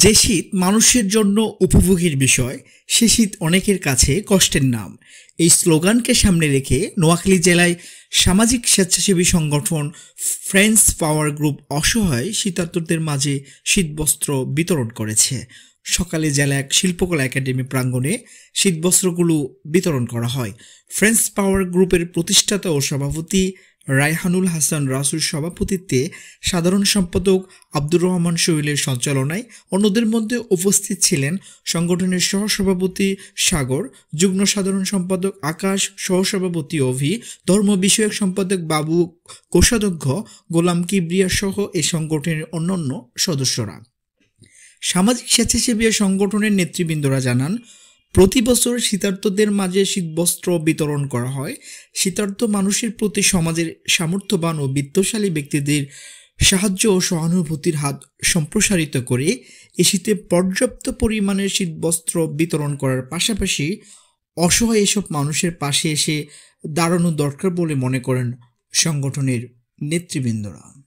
যে শীত মানুষের জন্য উপভোগের বিষয়, সে শীত অনেকের কাছে কষ্টের নাম। এই স্লোগানকে সামনে রেখে নোয়াখালী জেলায় সামাজিক স্বেচ্ছাসেবী সংগঠন ফ্রেন্ডস পাওয়ার গ্রুপ অসহায় শীতার্তদের মাঝে শীতবস্ত্র বিতরণ করেছে। সকালে জেলা এক শিল্পকলা একাডেমি প্রাঙ্গণে শীতবস্ত্রগুলো বিতরণ করা হয়। ফ্রেন্ডস পাওয়ার গ্রুপের প্রতিষ্ঠাতা ও সভাপতি রায়হানুল হাসান রাসুল সভাপতিত্বে, সাধারণ সম্পাদক আব্দুর রহমান সোহেলের সঞ্চালনায় অন্যদের মধ্যে উপস্থিত ছিলেন সংগঠনের সহসভাপতি সাগর, যুগ্ম সাধারণ সম্পাদক আকাশ, সহসভাপতি অভি, ধর্ম বিষয়ক সম্পাদক বাবু, কোষাধ্যক্ষ গোলাম কিবরিয়া সহ এই সংগঠনের অন্যান্য সদস্যরা। সামাজিক স্বেচ্ছাসেবী সংগঠনের নেতৃবৃন্দরা জানান, প্রতি বছর শীতার্তদের মাঝে শীতবস্ত্র বিতরণ করা হয়। শীতার্ত মানুষের প্রতি সমাজের সামর্থ্যবান ও বিত্তশালী ব্যক্তিদের সাহায্য ও সহানুভূতির হাত সম্প্রসারিত করে এ শীতে পর্যাপ্ত পরিমাণের শীতবস্ত্র বিতরণ করার পাশাপাশি অসহায় এসব মানুষের পাশে এসে দাঁড়ানো দরকার বলে মনে করেন সংগঠনের নেতৃবৃন্দরা।